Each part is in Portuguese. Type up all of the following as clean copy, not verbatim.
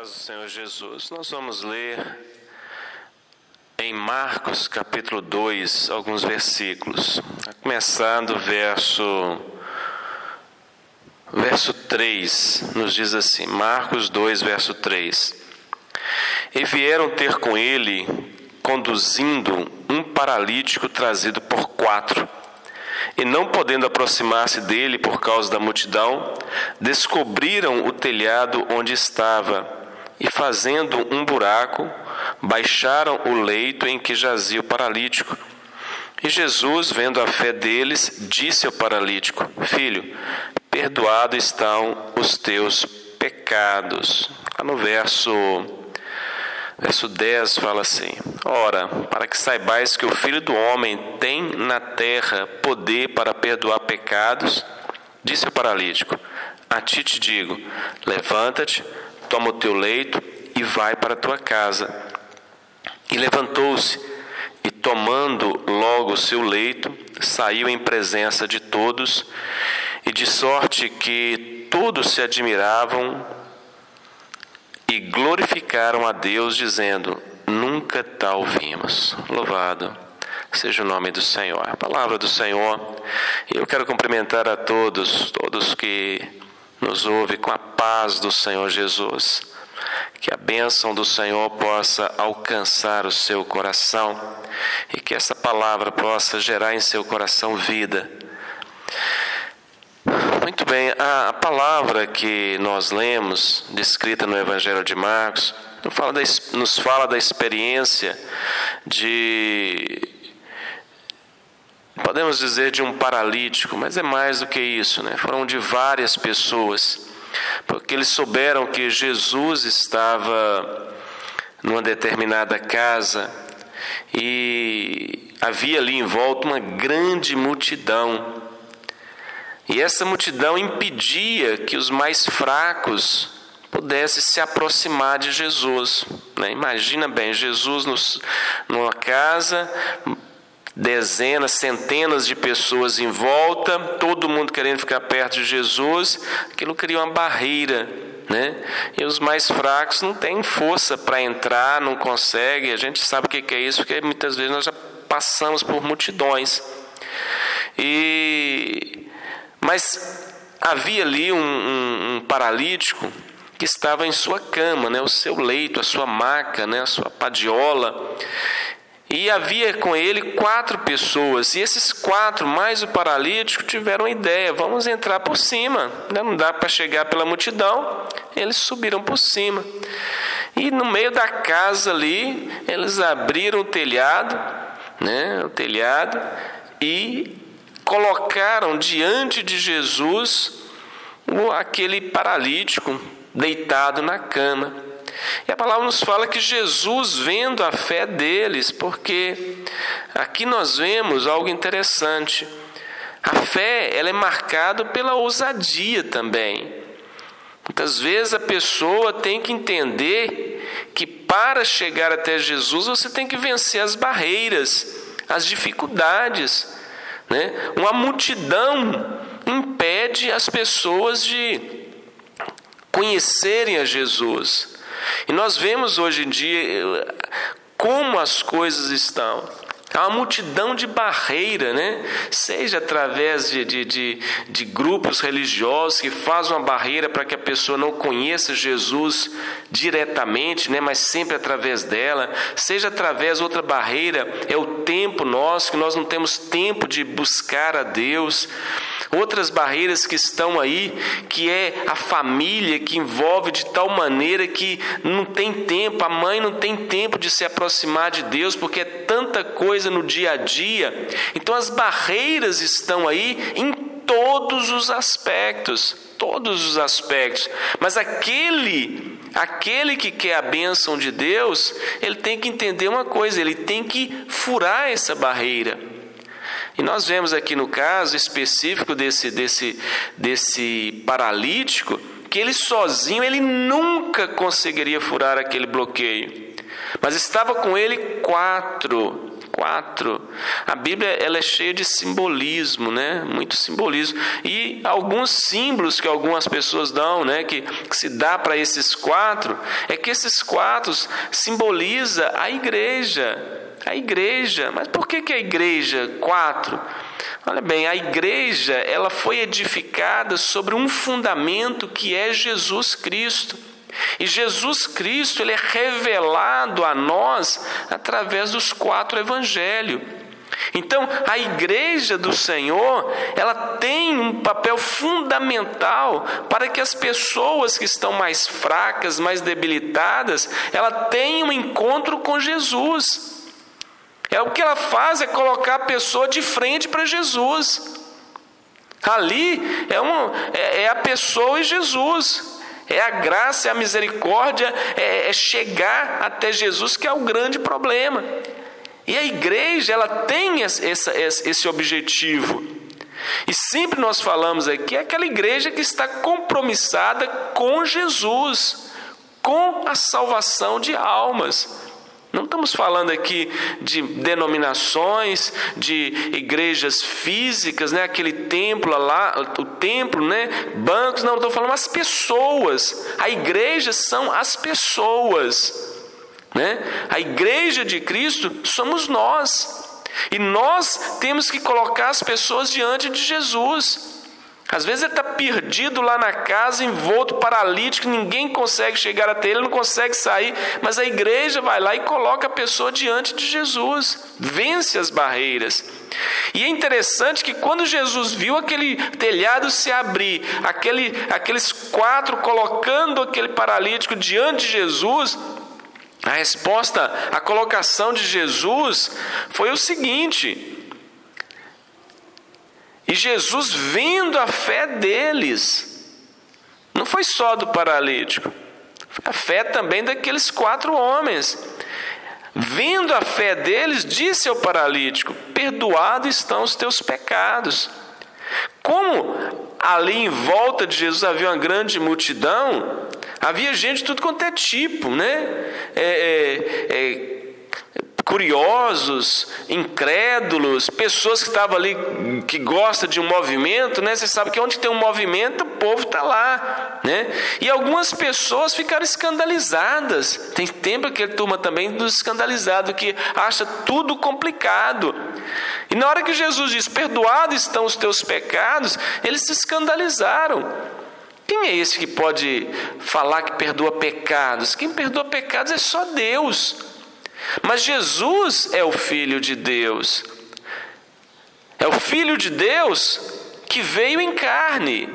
paz do Senhor Jesus. Nós vamos ler em Marcos capítulo 2, alguns versículos. A começar do verso 3, nos diz assim, Marcos 2, verso 3. E vieram ter com ele, conduzindo um paralítico trazido por 4. E não podendo aproximar-se dele por causa da multidão, descobriram o telhado onde estava, e fazendo um buraco, baixaram o leito em que jazia o paralítico. E Jesus, vendo a fé deles, disse ao paralítico: Filho, perdoado estão os teus pecados. Lá no verso 10 fala assim: Ora, para que saibais que o Filho do Homem tem na terra poder para perdoar pecados, disse ao paralítico: A ti te digo, levanta-te, toma o teu leito e vai para a tua casa. E levantou-se, e tomando logo o seu leito, saiu em presença de todos, e de sorte que todos se admiravam e glorificaram a Deus, dizendo: Nunca tal vimos. Louvado seja o nome do Senhor. A palavra do Senhor. E eu quero cumprimentar a todos que nos ouvem com a paz do Senhor Jesus. Que a bênção do Senhor possa alcançar o seu coração e que essa palavra possa gerar em seu coração vida. Muito bem, a palavra que nós lemos, descrita no Evangelho de Marcos, nos fala da experiência podemos dizer, de um paralítico, mas é mais do que isso, né? Foram de várias pessoas, porque eles souberam que Jesus estava numa determinada casa e havia ali em volta uma grande multidão. E essa multidão impedia que os mais fracos pudessem se aproximar de Jesus, né? Imagina bem, Jesus numa casa, dezenas, centenas de pessoas em volta, todo mundo querendo ficar perto de Jesus. Aquilo cria uma barreira, né? E os mais fracos não têm força para entrar, não conseguem. A gente sabe o que é isso, porque muitas vezes nós já passamos por multidões. Mas havia ali um paralítico que estava em sua cama, né? O seu leito, a sua maca, né? A sua padiola. E havia com ele 4 pessoas, e esses 4, mais o paralítico, tiveram a ideia: vamos entrar por cima, não dá para chegar pela multidão. Eles subiram por cima, e no meio da casa ali, eles abriram o telhado, né, e colocaram diante de Jesus aquele paralítico deitado na cama. E a palavra nos fala que Jesus, vendo a fé deles, porque aqui nós vemos algo interessante. A fé, ela é marcada pela ousadia também. Muitas vezes a pessoa tem que entender que para chegar até Jesus você tem que vencer as barreiras, as dificuldades, né? Uma multidão impede as pessoas de conhecerem a Jesus. E nós vemos hoje em dia como as coisas estão. Há uma multidão de barreira, né? Seja através de grupos religiosos que fazem uma barreira para que a pessoa não conheça Jesus diretamente, né? Mas sempre através dela. Seja através de outra barreira, é o tempo nosso, que nós não temos tempo de buscar a Deus. Outras barreiras que estão aí, que é a família, que envolve de tal maneira que não tem tempo, a mãe não tem tempo de se aproximar de Deus, porque é tanta coisa no dia a dia. Então as barreiras estão aí em todos os aspectos, mas aquele que quer a bênção de Deus, ele tem que entender uma coisa: ele tem que furar essa barreira. E nós vemos aqui no caso específico desse paralítico, que ele sozinho, ele nunca conseguiria furar aquele bloqueio. Mas estava com ele 4. A Bíblia ela é cheia de simbolismo, né? Muito simbolismo. E alguns símbolos que algumas pessoas dão, né? Que se dá para esses 4, é que esses 4 simboliza a igreja. A igreja. Mas por que a igreja 4? Olha bem, a igreja ela foi edificada sobre um fundamento que é Jesus Cristo. E Jesus Cristo ele é revelado a nós através dos 4 evangelhos. Então, a igreja do Senhor, ela tem um papel fundamental para que as pessoas que estão mais fracas, mais debilitadas, ela tenham um encontro com Jesus. O que ela faz é colocar a pessoa de frente para Jesus. Ali é a pessoa e Jesus. É a graça, é a misericórdia, é chegar até Jesus, que é o grande problema. E a igreja, ela tem esse objetivo. E sempre nós falamos aqui, é aquela igreja que está compromissada com Jesus, com a salvação de almas. Não estamos falando aqui de denominações, de igrejas físicas, né? Aquele templo lá, o templo, né? Bancos, não, estou falando as pessoas. A igreja são as pessoas, né? A igreja de Cristo somos nós. E nós temos que colocar as pessoas diante de Jesus. Às vezes ele está perdido lá na casa, envolto, paralítico, ninguém consegue chegar até ele, não consegue sair, mas a igreja vai lá e coloca a pessoa diante de Jesus, vence as barreiras. E é interessante que quando Jesus viu aquele telhado se abrir, aqueles 4 colocando aquele paralítico diante de Jesus, a resposta, a colocação de Jesus foi o seguinte: e Jesus, vendo a fé deles, não foi só do paralítico, foi a fé também daqueles 4 homens. Vendo a fé deles, disse ao paralítico: perdoados estão os teus pecados. Como ali em volta de Jesus havia uma grande multidão, havia gente de tudo quanto é tipo, né? Curiosos, incrédulos, pessoas que estavam ali, que gostam de um movimento, né? Você sabe que onde tem um movimento, o povo está lá, né? E algumas pessoas ficaram escandalizadas. Tem tempo aquele turma também dos escandalizados, que acha tudo complicado. E na hora que Jesus diz, perdoados estão os teus pecados, eles se escandalizaram. Quem é esse que pode falar que perdoa pecados? Quem perdoa pecados é só Deus. Mas Jesus é o Filho de Deus. É o Filho de Deus que veio em carne.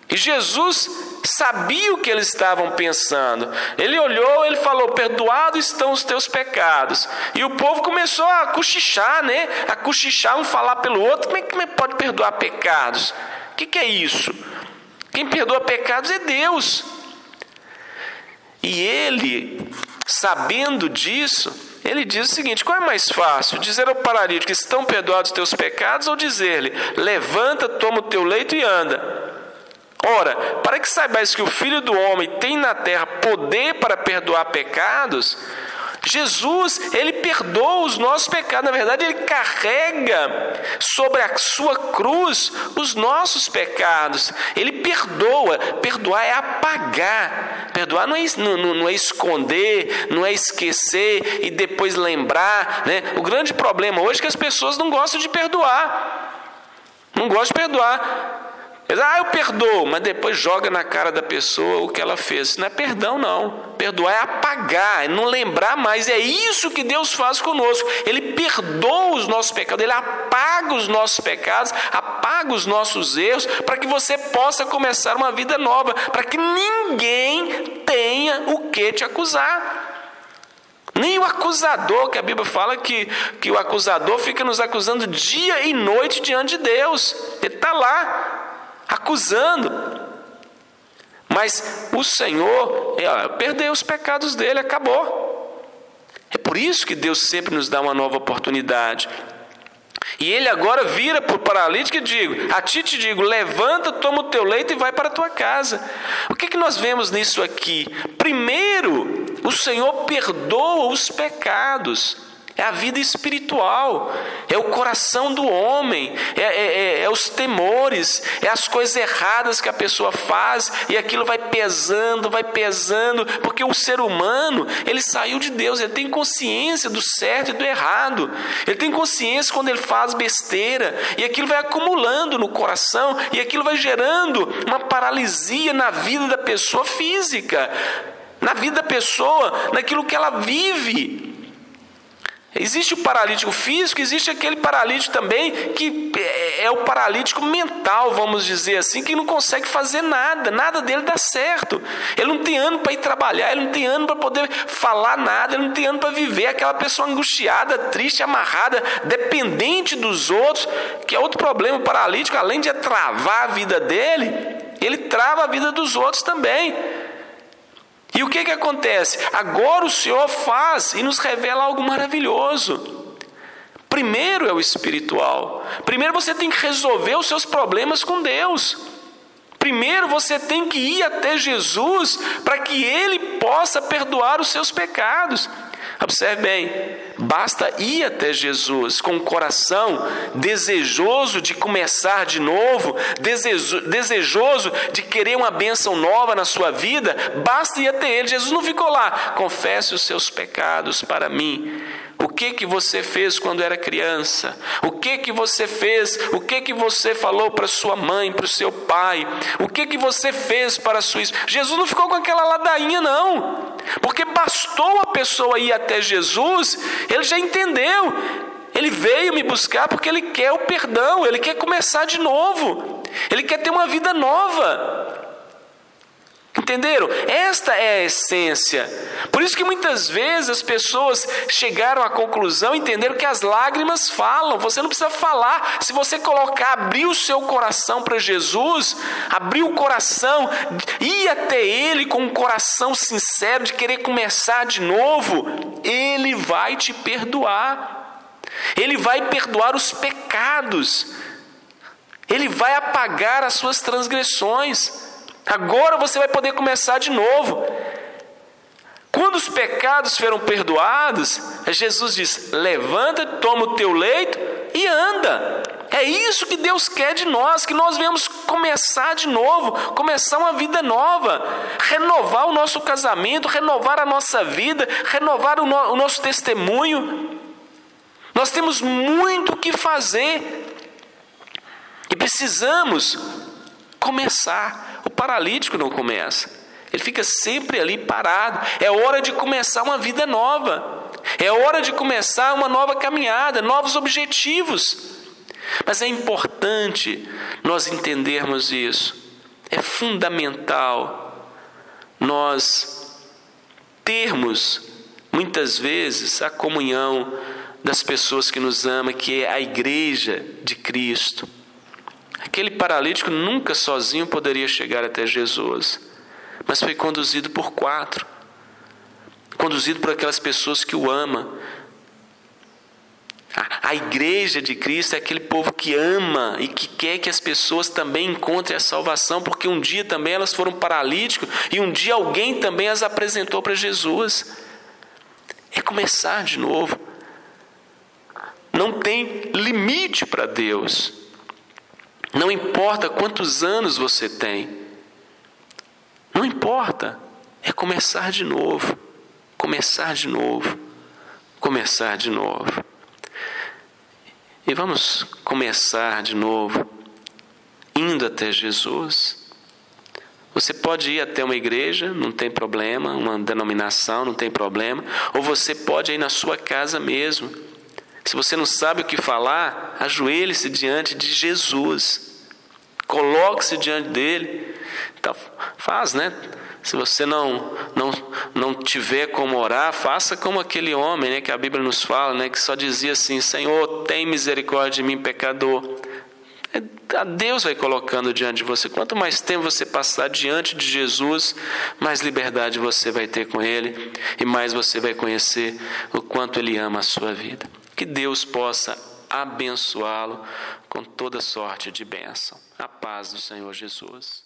E Jesus sabia o que eles estavam pensando. Ele olhou, ele falou: perdoados estão os teus pecados. E o povo começou a cochichar, né? A cochichar, um falar pelo outro. Como é que pode perdoar pecados? O que é isso? Quem perdoa pecados é Deus. E ele, sabendo disso, ele diz o seguinte: qual é mais fácil? Dizer ao paralítico: estão perdoados os teus pecados? Ou dizer-lhe: levanta, toma o teu leito e anda? Ora, para que saibais que o Filho do Homem tem na terra poder para perdoar pecados, Jesus, ele perdoa os nossos pecados. Na verdade, ele carrega sobre a sua cruz os nossos pecados. Ele perdoa. Perdoar é apagar. Perdoar não é esconder, não é esquecer e depois lembrar, né? O grande problema hoje é que as pessoas não gostam de perdoar. Não gostam de perdoar. Eu perdoo, mas depois joga na cara da pessoa o que ela fez. Isso não é perdão, não. Perdoar é apagar, é não lembrar mais. É isso que Deus faz conosco. Ele perdoa os nossos pecados, Ele apaga os nossos pecados, apaga os nossos erros, para que você possa começar uma vida nova, para que ninguém tenha o que te acusar. Nem o acusador, que a Bíblia fala que o acusador fica nos acusando dia e noite diante de Deus. Ele está lá acusando, mas o Senhor perdeu os pecados dele, acabou. É por isso que Deus sempre nos dá uma nova oportunidade. E ele agora vira para o paralítico e digo: a ti te digo, levanta, toma o teu leito e vai para a tua casa. O que nós vemos nisso aqui? Primeiro, o Senhor perdoa os pecados. É a vida espiritual, é o coração do homem, é os temores, é as coisas erradas que a pessoa faz e aquilo vai pesando, porque o ser humano, ele saiu de Deus, ele tem consciência do certo e do errado, ele tem consciência quando ele faz besteira e aquilo vai acumulando no coração e aquilo vai gerando uma paralisia na vida da pessoa física, na vida da pessoa, naquilo que ela vive. Existe o paralítico físico, existe aquele paralítico também que é o paralítico mental, vamos dizer assim, que não consegue fazer nada dele dá certo. Ele não tem ânimo para ir trabalhar, ele não tem ânimo para poder falar nada, ele não tem ânimo para viver. Aquela pessoa angustiada, triste, amarrada, dependente dos outros, que é outro problema. O paralítico, além de travar a vida dele, ele trava a vida dos outros também. E o que acontece? Agora o Senhor faz e nos revela algo maravilhoso. Primeiro é o espiritual. Primeiro você tem que resolver os seus problemas com Deus. Primeiro você tem que ir até Jesus para que Ele possa perdoar os seus pecados. Observe bem, basta ir até Jesus com o coração desejoso de começar de novo, desejoso de querer uma bênção nova na sua vida, basta ir até Ele. Jesus não ficou lá, confesse os seus pecados para mim. O que você fez quando era criança? O que você fez? O que você falou para sua mãe, para o seu pai? O que você fez para a sua esposa? Jesus não ficou com aquela ladainha, não. Porque bastou a pessoa ir até Jesus, ele já entendeu. Ele veio me buscar porque ele quer o perdão, ele quer começar de novo. Ele quer ter uma vida nova. Entenderam? Esta é a essência. Por isso que muitas vezes as pessoas chegaram à conclusão, entenderam que as lágrimas falam. Você não precisa falar. Se você abrir o seu coração para Jesus, abrir o coração, ir até Ele com um coração sincero de querer começar de novo, Ele vai te perdoar. Ele vai perdoar os pecados. Ele vai apagar as suas transgressões. Agora você vai poder começar de novo. Quando os pecados foram perdoados, Jesus diz: levanta, toma o teu leito e anda. É isso que Deus quer de nós, que nós venhamos começar de novo, começar uma vida nova, renovar o nosso casamento, renovar a nossa vida, renovar o nosso testemunho. Nós temos muito o que fazer e precisamos começar. O paralítico não começa, ele fica sempre ali parado. É hora de começar uma vida nova, é hora de começar uma nova caminhada, novos objetivos. Mas é importante nós entendermos isso, é fundamental nós termos muitas vezes a comunhão das pessoas que nos amam, que é a igreja de Cristo. Aquele paralítico nunca sozinho poderia chegar até Jesus, mas foi conduzido por 4, conduzido por aquelas pessoas que o amam. A igreja de Cristo é aquele povo que ama e que quer que as pessoas também encontrem a salvação, porque um dia também elas foram paralíticos e um dia alguém também as apresentou para Jesus. É começar de novo. Não tem limite para Deus. Não importa quantos anos você tem, não importa, é começar de novo, começar de novo, começar de novo. E vamos começar de novo, indo até Jesus. Você pode ir até uma igreja, não tem problema, uma denominação, não tem problema, ou você pode ir na sua casa mesmo. Se você não sabe o que falar, ajoelhe-se diante de Jesus. Coloque-se diante dele. Então, faz, né? Se você não tiver como orar, faça como aquele homem, né, que a Bíblia nos fala, né, que só dizia assim: Senhor, tem misericórdia de mim, pecador. Deus vai colocando diante de você. Quanto mais tempo você passar diante de Jesus, mais liberdade você vai ter com Ele e mais você vai conhecer o quanto Ele ama a sua vida. Que Deus possa abençoá-lo com toda sorte de bênção. A paz do Senhor Jesus.